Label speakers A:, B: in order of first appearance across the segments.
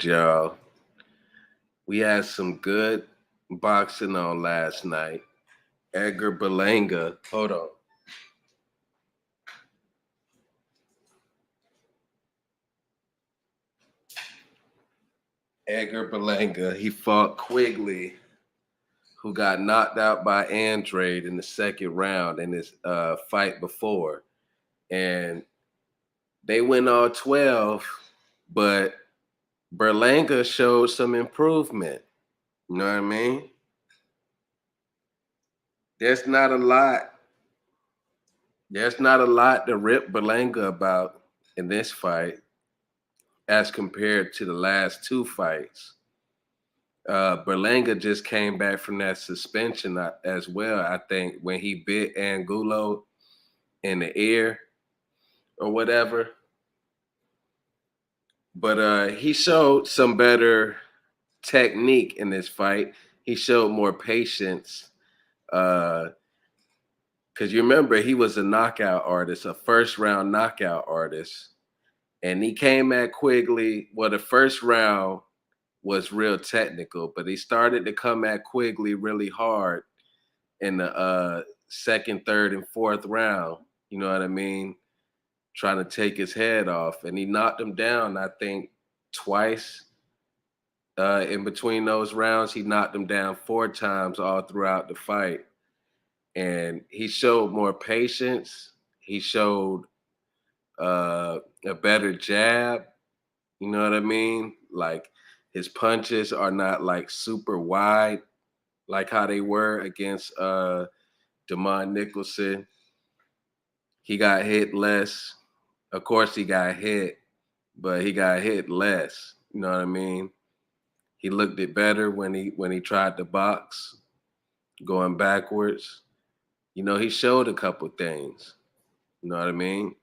A: Y'all. We had some good boxing on last night. Edgar Berlanga, hold on. Edgar Berlanga, he fought Quigley, who got knocked out by Andrade in the second round in his fight before. And they went all 12, but Berlanga showed some improvement. You know what I mean? There's not a lot. There's not a lot to rip Berlanga about in this fight as compared to the last two fights. Berlanga just came back from that suspension as well. I think when he bit Angulo in the ear or whatever. But he showed some better technique in this fight. He showed more patience. Because you remember, he was a knockout artist, a first round knockout artist. And he came at Quigley. Well, the first round was real technical, but he started to come at Quigley really hard in the second, third, and fourth round. You know what I mean? Trying to take his head off. And he knocked him down, I think, twice. In between those rounds, he knocked him down four times all throughout the fight. And he showed more patience. He showed a better jab. You know what I mean? Like his punches are not like super wide like how they were against Demond Nicholson. He got hit less. Of course he got hit, but he got hit less. You know what I mean? He looked it better when he tried to box, going backwards. You know, he showed a couple things. You know what I mean?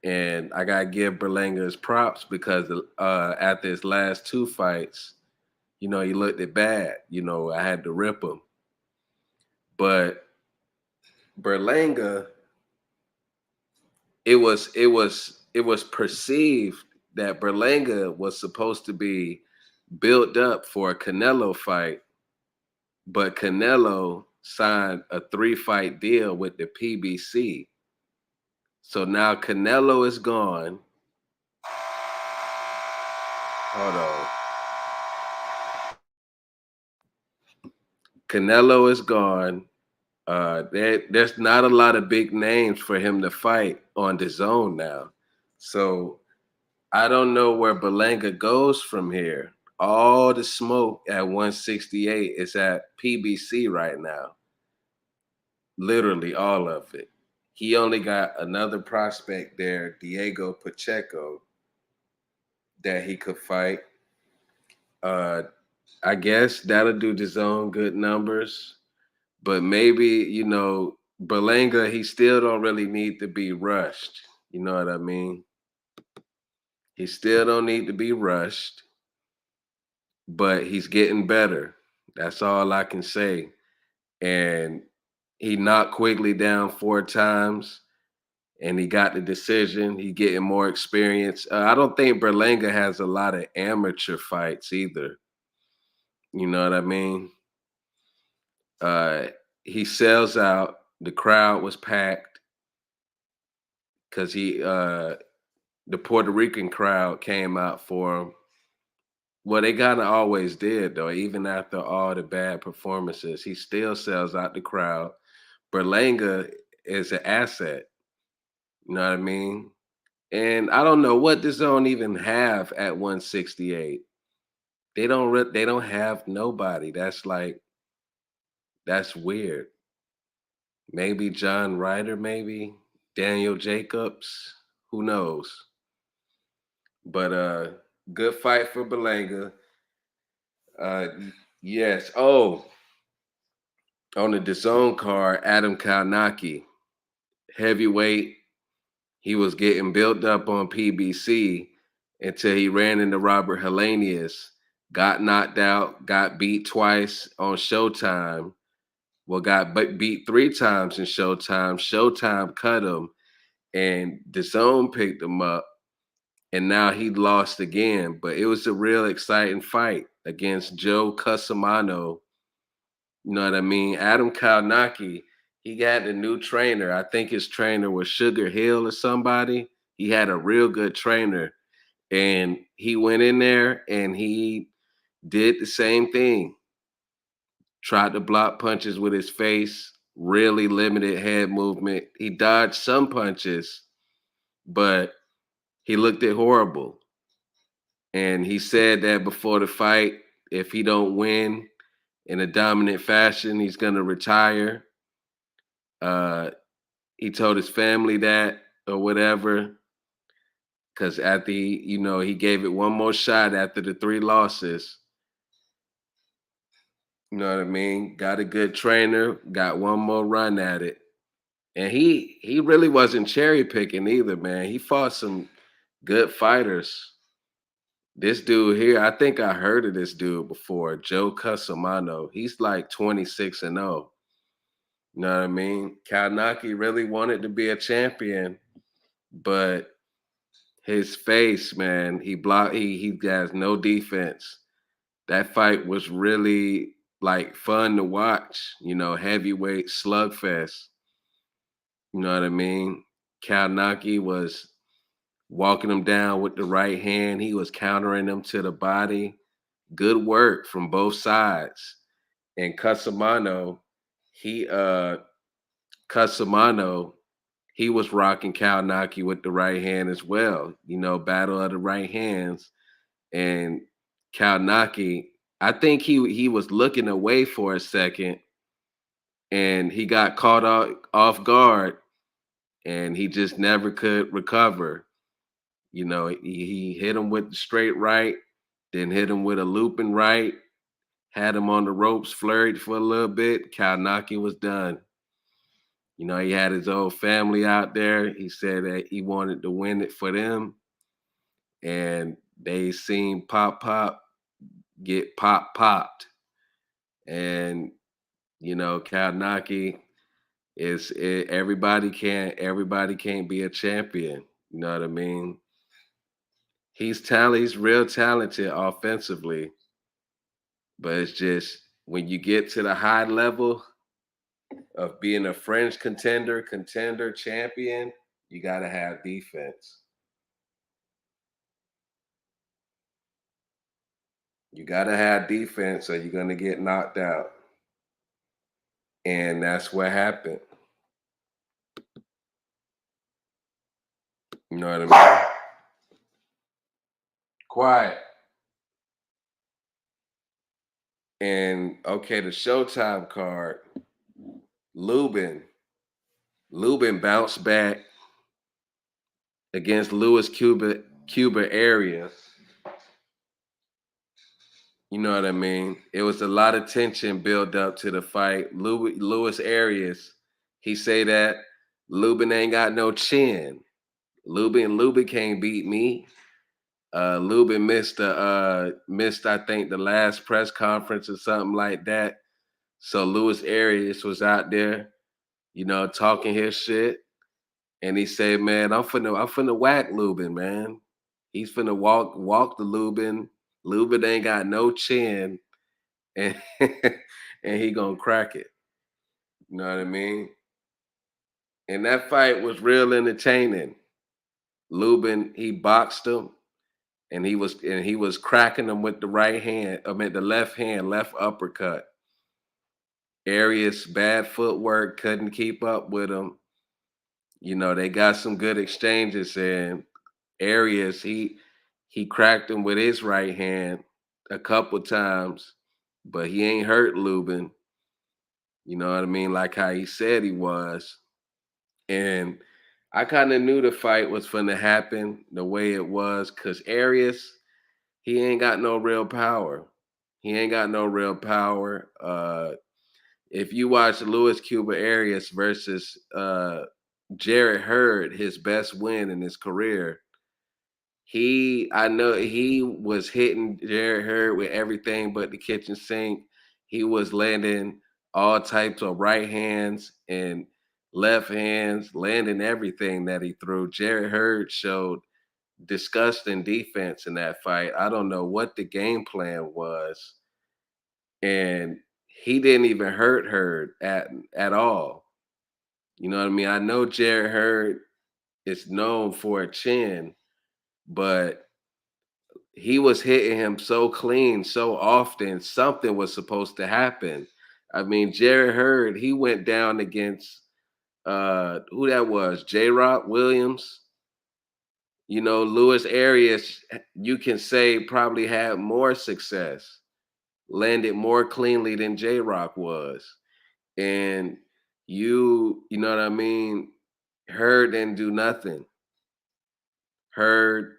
A: And I gotta give Berlanga his props because after his last two fights, you know, he looked it bad. You know, I had to rip him. But Berlanga, it was perceived that Berlanga was supposed to be built up for a Canelo fight, but Canelo signed a 3-fight deal with the PBC. So now Canelo is gone. Hold on. Canelo is gone. There's not a lot of big names for him to fight on the zone now. So I don't know where Berlanga goes from here. All the smoke at 168 is at PBC right now. Literally all of it. He only got another prospect there, Diego Pacheco, that he could fight. Uh, I guess that'll do his own good numbers. But maybe, you know, Berlanga, he still don't really need to be rushed. You know what I mean? He still don't need to be rushed, but he's getting better. That's all I can say. And he knocked Quigley down four times and he got the decision. He getting more experience. I don't think Berlanga has a lot of amateur fights either. You know what I mean? Uh, he sells out. The crowd was packed because the Puerto Rican crowd came out for him. Well, they kind of always did though. Even after all the bad performances, he still sells out the crowd. Berlanga is an asset. You know what I mean? And I don't know what the zone even have at 168. They don't have nobody. That's weird. Maybe John Ryder, maybe Daniel Jacobs, who knows? But good fight for Belanga. Uh yes. Oh, on the DAZN card, Adam Kalnaki, heavyweight. He was getting built up on PBC until he ran into Robert Helenius, got knocked out, got beat twice on Showtime. Well, got beat three times in Showtime. Showtime cut him, and DAZN picked him up and now he lost again. But it was a real exciting fight against Joe Cusimano. You know what I mean? Adam Kalnaki, he got a new trainer. I think his trainer was Sugar Hill or somebody. He had a real good trainer, and he went in there and he did the same thing. Tried to block punches with his face, really limited head movement. He dodged some punches, but he looked it horrible. And he said that before the fight, if he don't win in a dominant fashion, he's gonna retire. Uh, he told his family that or whatever, because after he gave it one more shot after the three losses. You know what I mean? Got a good trainer, got one more run at it. And he really wasn't cherry picking either, man. He fought some good fighters. This dude here, I think I heard of this dude before, Joe Cusimano. He's like 26-0. You know what I mean? Kalnaki really wanted to be a champion, but his face, man, he has no defense. That fight was really like fun to watch, heavyweight slugfest. You know what I mean? Kalnaki was walking him down with the right hand. He was countering him to the body. Good work from both sides. And he Cusimano, he was rocking Kalnaki with the right hand as well. Battle of the right hands. And Kalnaki, I think he was looking away for a second and he got caught off guard and he just never could recover. He hit him with the straight right, then hit him with a looping right, had him on the ropes, flurried for a little bit. Kalnaki was done. He had his whole family out there. He said that he wanted to win it for them, and they seen Pop get popped. And Kalnaki everybody can't be a champion. You know what I mean? He's real talented offensively, but it's just when you get to the high level of being a fringe contender, champion, you gotta have defense. You gotta have defense or you're gonna get knocked out. And that's what happened. You know what I mean? Quiet. And okay, the Showtime card, Lubin. Lubin bounced back against Cuba Arias. You know what I mean? It was a lot of tension built up to the fight. Luis Arias, he say that Lubin ain't got no chin. Lubin can't beat me. Lubin missed I think the last press conference or something like that. So Luis Arias was out there, talking his shit. And he said, "Man, I'm finna whack Lubin, man. He's finna walk the Lubin. Lubin ain't got no chin, and and he gonna crack it." You know what I mean? And that fight was real entertaining. Lubin, he boxed him, and he was cracking him with the right hand. I mean, the left hand, left uppercut. Arias bad footwork, couldn't keep up with him. They got some good exchanges, and Arias, he cracked him with his right hand a couple times, but he ain't hurt Lubin. You know what I mean? Like how he said he was. And I kind of knew the fight was going to happen the way it was because Arias, he ain't got no real power. He ain't got no real power. If you watch Luis Cuba Arias versus Jarrett Hurd, his best win in his career, I know he was hitting Jarrett Hurd with everything but the kitchen sink. He was landing all types of right hands and left hands, landing everything that he threw. Jarrett Hurd showed disgusting defense in that fight. I don't know what the game plan was, and he didn't even hurt Hurd at all. You know what I mean? I know Jared Hurd is known for a chin, but he was hitting him so clean so often, something was supposed to happen. I mean, Jared Hurd, he went down against who that was, J Rock Williams. You know, Lewis Arias, you can say probably had more success, landed more cleanly than J Rock was. And you know what I mean? Hurd didn't do nothing. Hurd,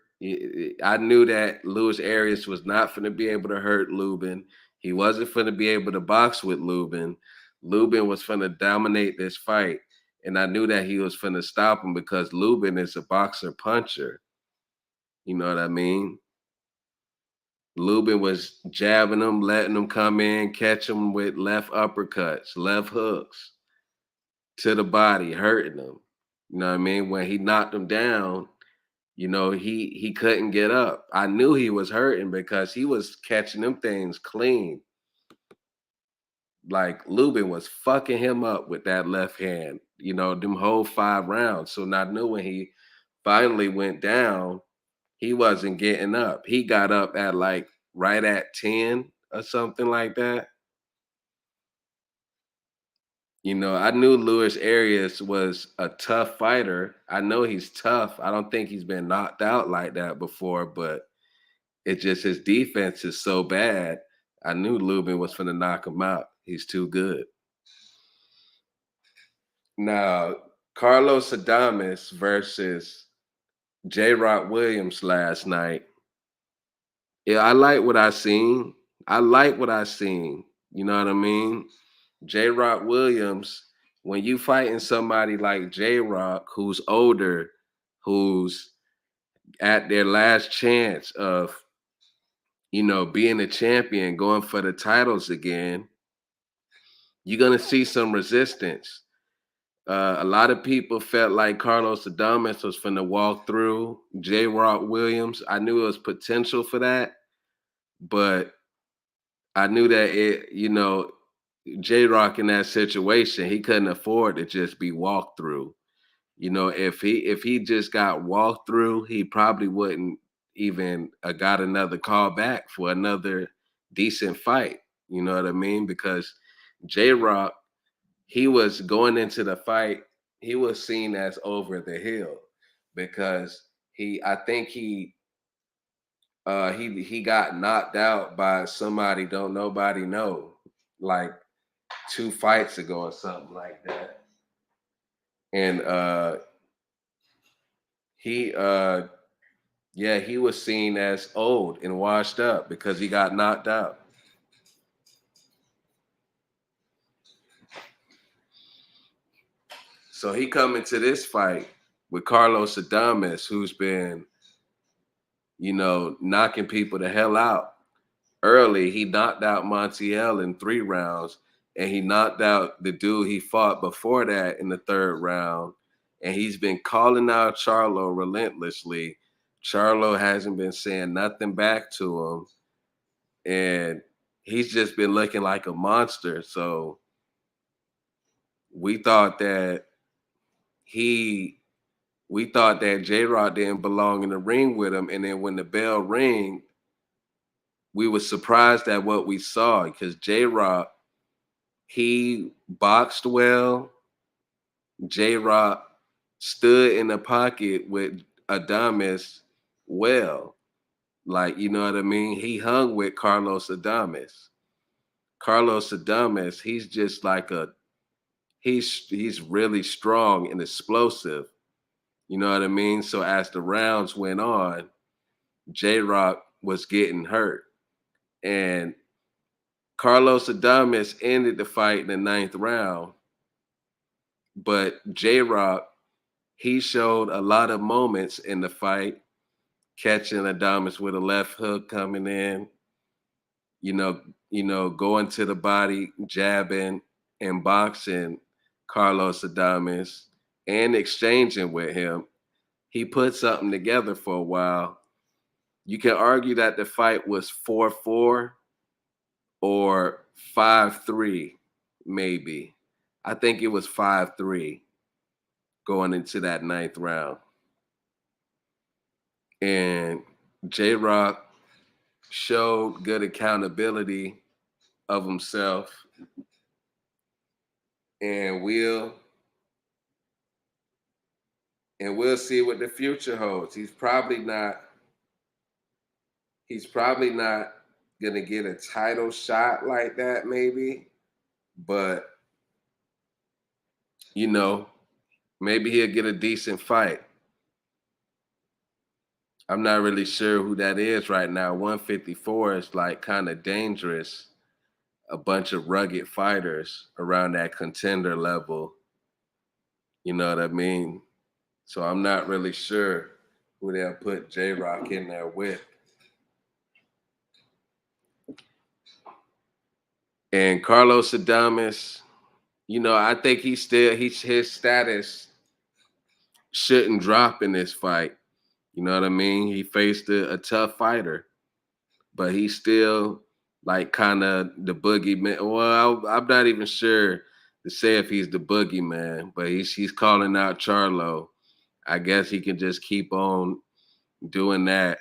A: I knew that Lewis Arias was not going to be able to hurt Lubin. He wasn't going to be able to box with Lubin. Lubin was going to dominate this fight. And I knew that he was going to stop him because Lubin is a boxer puncher. You know what I mean? Lubin was jabbing him, letting him come in, catch him with left uppercuts, left hooks to the body, hurting him. You know what I mean? When he knocked him down, you know, he couldn't get up. I knew he was hurting because he was catching them things clean. Like Lubin was fucking him up with that left hand, you know, them whole 5 rounds. So I knew when he finally went down, he wasn't getting up. He got up at like right at 10 or something like that. You know, I knew Luis Arias was a tough fighter. I know he's tough. I don't think he's been knocked out like that before, but it's just his defense is so bad. I knew Lubin was finna knock him out. He's too good. Now, Carlos Adames versus J. Rock Williams last night. Yeah, I like what I seen. I like what I seen. You know what I mean? J. Rock Williams, when you fighting somebody like J. Rock, who's older, who's at their last chance of, you know, being a champion, going for the titles again, you're gonna see some resistance. A lot of people felt like Carlos Adames was finna walk through J. Rock Williams. I knew it was potential for that, but I knew that you know, J Rock in that situation, he couldn't afford to just be walked through. You know, if he just got walked through, he probably wouldn't even got another call back for another decent fight. You know what I mean? Because J Rock, he was going into the fight, he was seen as over the hill because I think he got knocked out by somebody don't nobody know, like 2 fights ago or something like that. And he yeah, he was seen as old and washed up because he got knocked out. So he come into this fight with Carlos Adames, who's been, you know, knocking people the hell out. Early, he knocked out Montiel in 3 rounds, and he knocked out the dude he fought before that in the 3rd round. And he's been calling out Charlo relentlessly. Charlo hasn't been saying nothing back to him, and he's just been looking like a monster. So we thought that he we thought that J Rod didn't belong in the ring with him. And then when the bell rang, we were surprised at what we saw because J Rod, he boxed well. J Rod stood in the pocket with Adames well. Like, you know what I mean? He hung with Carlos Adames. Carlos Adames, he's just like he's really strong and explosive. You know what I mean? So as the rounds went on, J Rock was getting hurt. And Carlos Adames ended the fight in the 9th round. But J Rock, he showed a lot of moments in the fight, catching Adames with a left hook coming in, you know, going to the body, jabbing and boxing Carlos Adames and exchanging with him. he put something together for a while. You can argue that the fight was 4-4 or 5-3, maybe. I think it was 5-3 going into that ninth round. And J Rock showed good accountability of himself. And we'll see what the future holds. He's probably not gonna get a title shot like that, maybe, but you know, maybe he'll get a decent fight. I'm not really sure who that is right now. 154 is like kind of dangerous. A bunch of rugged fighters around that contender level. You know what I mean? So I'm not really sure who they'll put J Rock in there with. And Carlos Adames, I think his status shouldn't drop in this fight. You know what I mean? He faced a tough fighter, but he's still like kind of the boogeyman. Well, I'm not even sure to say if he's the boogeyman, but he's calling out Charlo. I guess he can just keep on doing that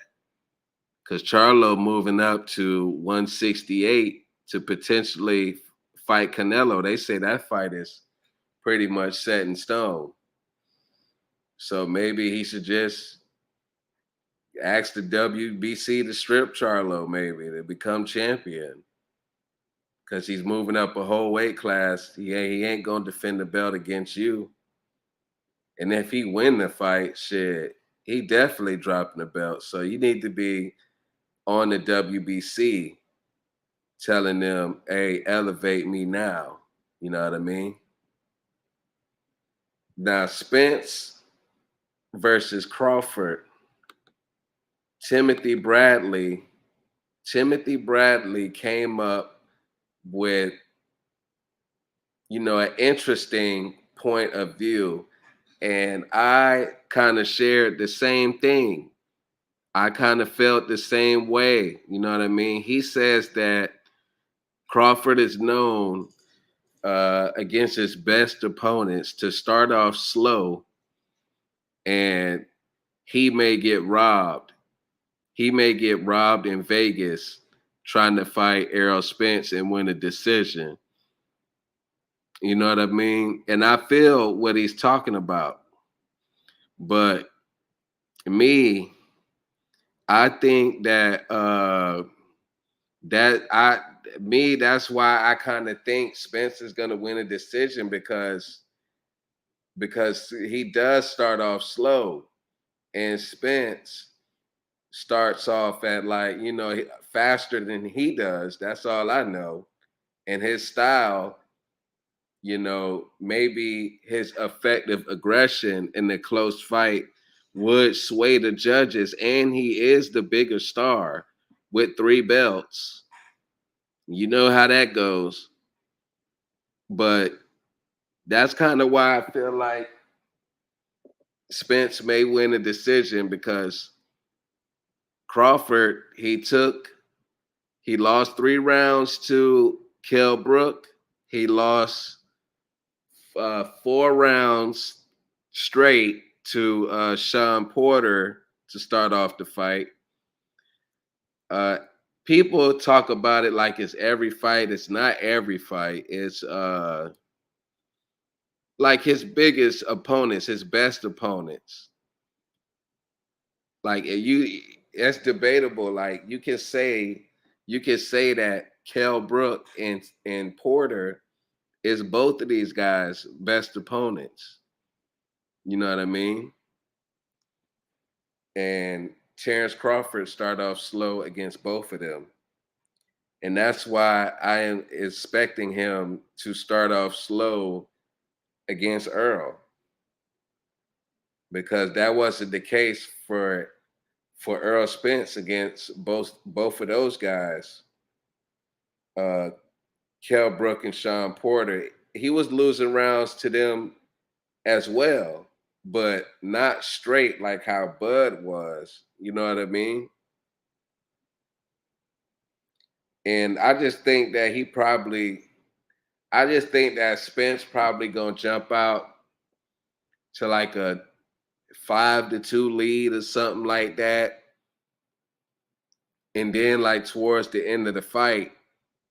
A: because Charlo moving up to 168 to potentially fight Canelo. They say that fight is pretty much set in stone. So maybe he should just ask the WBC to strip Charlo, maybe to become champion, because he's moving up a whole weight class. He ain't gonna defend the belt against you. And if he win the fight, shit, he definitely dropping the belt. So you need to be on the WBC telling them, hey, elevate me now. You know what I mean? Now, Spence versus Crawford. Timothy Bradley. Timothy Bradley came up with, an interesting point of view. And I kind of shared the same thing. I kind of felt the same way. You know what I mean? He says that Crawford is known against his best opponents to start off slow, and he may get robbed. He may get robbed in Vegas trying to fight Errol Spence and win a decision. You know what I mean? And I feel what he's talking about. But me, I think that's why I kind of think Spence is gonna win a decision because he does start off slow, and Spence starts off at faster than he does. That's all I know. And his style, maybe his effective aggression in the close fight would sway the judges, and he is the bigger star with 3 belts. You know how that goes. But that's kind of why I feel like Spence may win a decision, because Crawford, he lost 3 rounds to Kell Brook. He lost 4 rounds straight to Sean Porter to start off the fight. Uh, People talk about it like it's every fight. It's not every fight. It's like his biggest opponents, his best opponents. Like it's debatable. Like you can say that Kell Brook and Porter is both of these guys' best opponents. You know what I mean? And Terrence Crawford started off slow against both of them. And that's why I am expecting him to start off slow against Earl, because that wasn't the case for Earl Spence against both of those guys, uh, Kell Brook and Sean Porter. He was losing rounds to them as well, but not straight like how Bud was. You know what I mean? And I just think that Spence probably gonna jump out to like a 5-2 lead or something like that. And then like towards the end of the fight,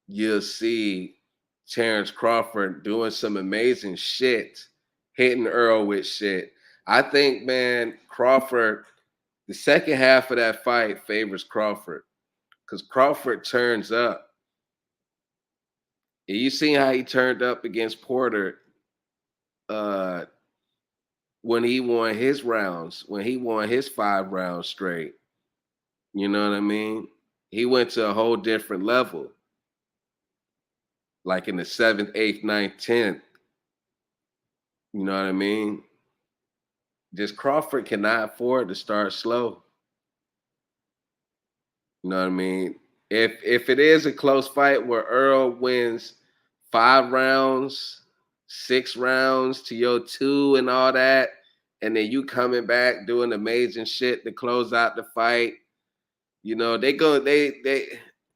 A: you'll see Terrence Crawford doing some amazing shit, hitting Earl with shit. I think, man, Crawford, the second half of that fight favors Crawford because Crawford turns up. And you seen how he turned up against Porter uh, when he won his rounds, when he won his 5 rounds straight. You know what I mean? He went to a whole different level, like in the seventh, eighth, ninth, tenth. You know what I mean? Just Crawford cannot afford to start slow. You know what I mean? If it is a close fight where Earl wins 5 rounds, 6 rounds to your 2 and all that, and then you coming back doing amazing shit to close out the fight, you know, they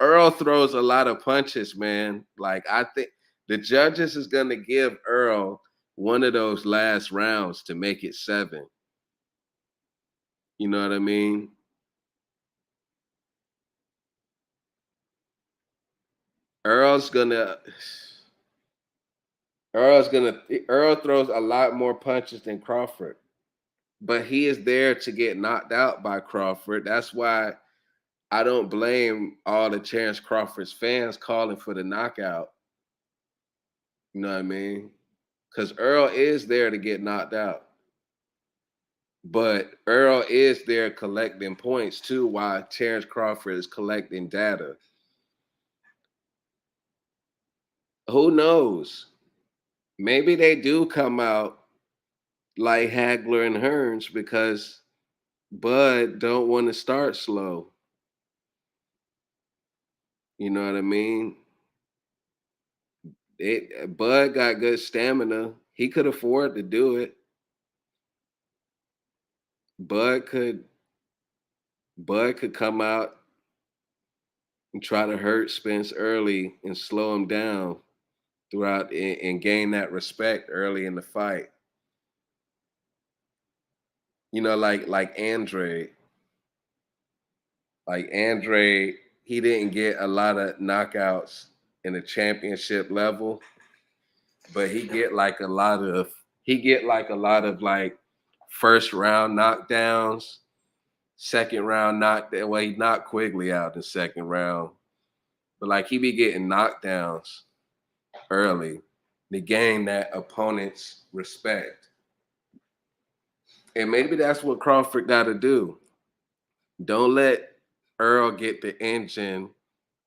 A: Earl throws a lot of punches, man. Like I think the judges is gonna give Earl one of those last rounds to make it 7. You know what I mean? Earl's gonna Earl throws a lot more punches than Crawford, but he is there to get knocked out by Crawford. That's why I don't blame all the Terrence Crawford's fans calling for the knockout. You know what I mean? Because Earl is there to get knocked out, but Earl is there collecting points too, while Terrence Crawford is collecting data. Who knows? Maybe they do come out like Hagler and Hearns because Bud don't want to start slow. You know what I mean? Bud got good stamina. He could afford to do it. Bud could Bud could come out and try to hurt Spence early and slow him down throughout and gain that respect early in the fight. You know, like Andre, he didn't get a lot of knockouts in the championship level, but he get like a lot of like first round knockdowns, second round knockdown. Well, he knocked Quigley out in the second round, but like he be getting knockdowns early to gain that opponent's respect. And maybe that's what Crawford got to do. Don't let Earl get the engine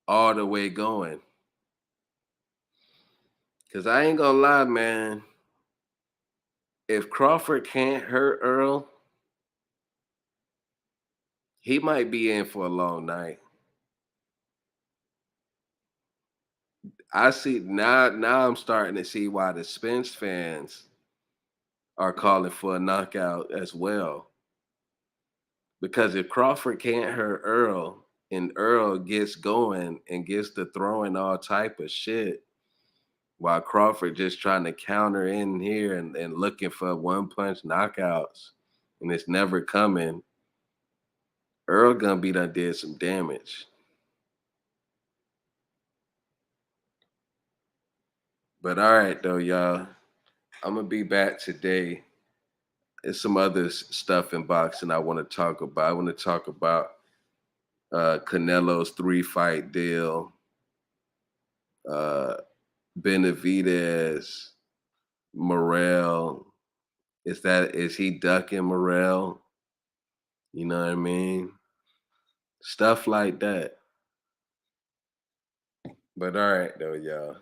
A: all the way going. Cause I ain't gonna lie, man. If Crawford can't hurt Earl, he might be in for a long night. I see now. Now I'm starting to see why the Spence fans are calling for a knockout as well. Because if Crawford can't hurt Earl and Earl gets going and gets to throwing all type of shit, while Crawford just trying to counter in here and looking for one punch knockouts, and it's never coming, Earl gonna be done did some damage. But all right though, y'all. I'm gonna be back today. There's some other stuff in boxing I want to talk about. I want to talk about Canelo's 3-fight deal, uh, Benavidez, Morrell. Is he ducking Morrell? You know what I mean? Stuff like that. But all right though, y'all.